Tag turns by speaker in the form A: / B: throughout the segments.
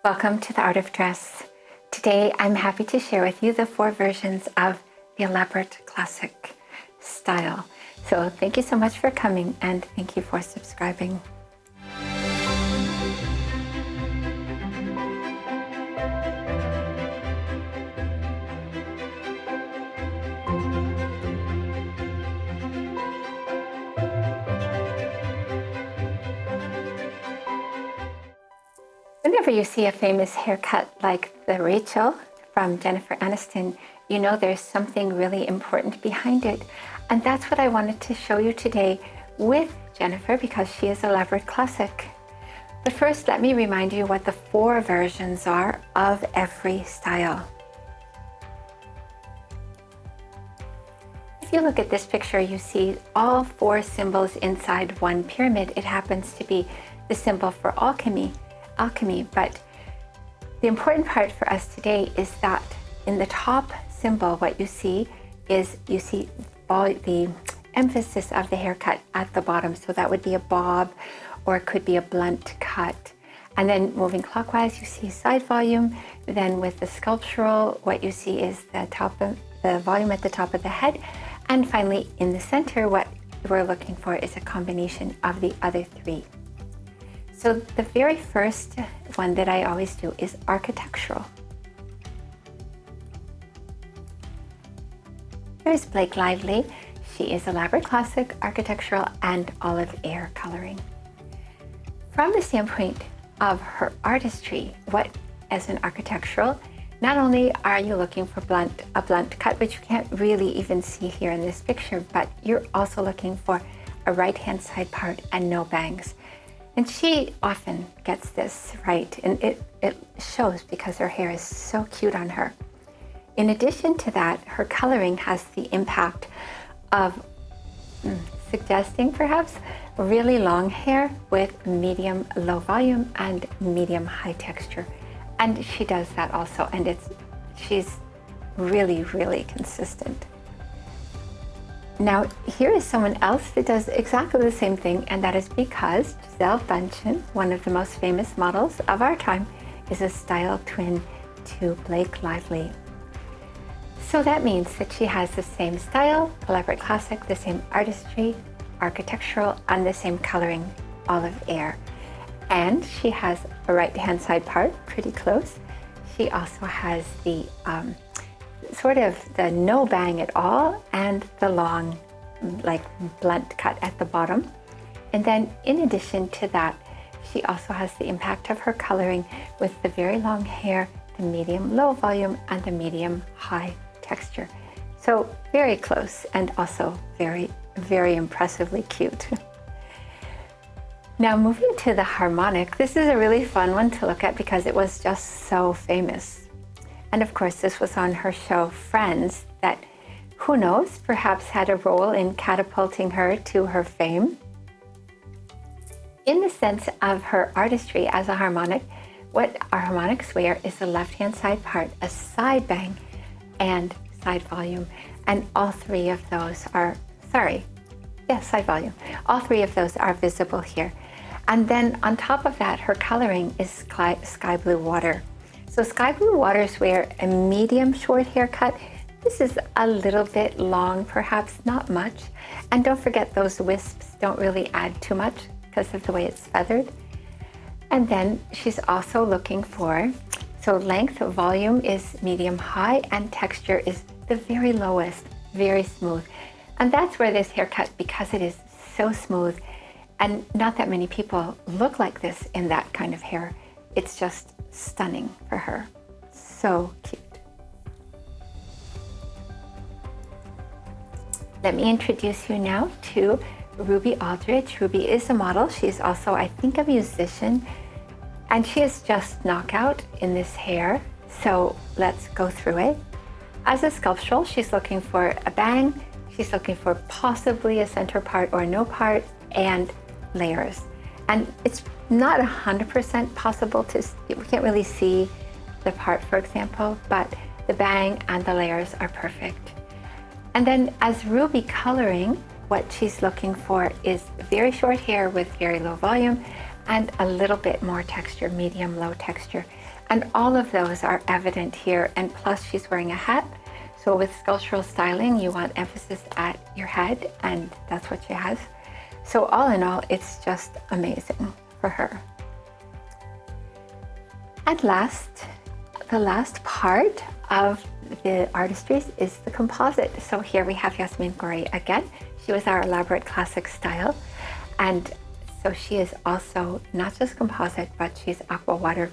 A: Welcome to the Art of Dress. Today I'm happy to share with you the 4 versions of the elaborate classic style. So thank you so much for coming and thank you for subscribing. Whenever you see a famous haircut like the Rachel from Jennifer Aniston, you know there's something really important behind it. And that's what I wanted to show you today with Jennifer because she is elaborate classic. But first, let me remind you what the 4 versions are of every style. If you look at this picture, you see all 4 symbols inside one pyramid. It happens to be the symbol for alchemy, but the important part for us today is that in the top symbol, what you see is the emphasis of the haircut at the bottom. So that would be a bob, or it could be a blunt cut. And then moving clockwise, you see side volume. Then with the sculptural, what you see is the volume at the top of the head. And finally, in the center, what we're looking for is a combination of the other 3. So the very first one that I always do is architectural. Here's Blake Lively. She is elaborate classic, architectural, and olive air coloring. From the standpoint of her artistry, as an architectural, not only are you looking for a blunt cut, which you can't really even see here in this picture, but you're also looking for a right-hand side part and no bangs. And she often gets this right, and it shows because her hair is so cute on her. In addition to that, her coloring has the impact of suggesting perhaps really long hair with medium low volume and medium high texture. And she does that also, and she's really, really consistent. Now, here is someone else that does exactly the same thing, and that is because Gisele Bundchen, one of the most famous models of our time, is a style twin to Blake Lively. So that means that she has the same style, elaborate classic, the same artistry, architectural, and the same coloring, olive air. And she has a right-hand side part, pretty close. She also has the sort of the no bang at all and the long, like blunt cut at the bottom. And then in addition to that, she also has the impact of her coloring with the very long hair, the medium low volume, and the medium high texture. So very close and also very, very impressively cute. Now moving to the Harmonic, this is a really fun one to look at because it was just so famous. And of course, this was on her show Friends that, who knows, perhaps had a role in catapulting her to her fame. In the sense of her artistry as a harmonic, what our harmonics wear is the left-hand side part, a side bang, and side volume. And all 3 of those are, side volume. All 3 of those are visible here. And then on top of that, her coloring is sky blue water. So sky blue waters wear a medium short haircut. This is a little bit long, perhaps not much. And don't forget those wisps don't really add too much because of the way it's feathered. And then she's also looking for, so length, volume is medium high, and texture is the very lowest, very smooth. And that's where this haircut, because it is so smooth, and not that many people look like this in that kind of hair, it's just stunning for her. So cute. Let me introduce you now to Ruby Aldridge. Ruby is a model. She's also, I think, a musician, and she is just knockout in this hair. So let's go through it. As a sculptural, she's looking for a bang. She's looking for possibly a center part or no part, and layers. And it's not 100% possible we can't really see the part, for example, but the bang and the layers are perfect. And then as Ruby coloring, what she's looking for is very short hair with very low volume, and a little bit more texture, medium, low texture. And all of those are evident here. And plus she's wearing a hat. So with sculptural styling, you want emphasis at your head, and that's what she has. So all in all, it's just amazing for her. At last, the last part of the artistries is the composite. So here we have Yasmin Gori again. She was our elaborate classic style. And so she is also not just composite, but she's aqua water.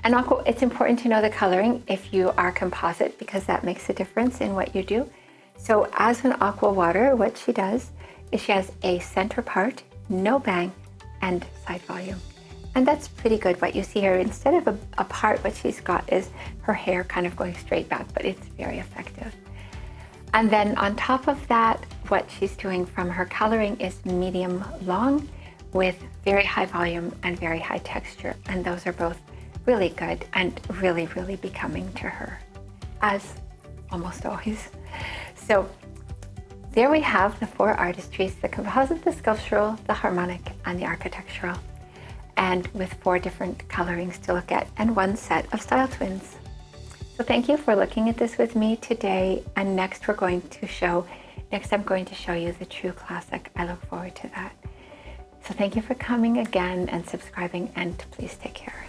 A: And aqua, it's important to know the coloring if you are composite, because that makes a difference in what you do. So as an aqua water, what she does is she has a center part, no bang, and side volume. And that's pretty good. What you see here, instead of a part, what she's got is her hair kind of going straight back, but it's very effective. And then on top of that, what she's doing from her coloring is medium long with very high volume and very high texture. And those are both really good and really, really becoming to her, as almost always. So there we have the 4 artistries: the composite, the sculptural, the harmonic, and the architectural, and with 4 different colorings to look at and 1 set of style twins. So thank you for looking at this with me today. And next I'm going to show you the true classic. I look forward to that. So thank you for coming again and subscribing, and please take care.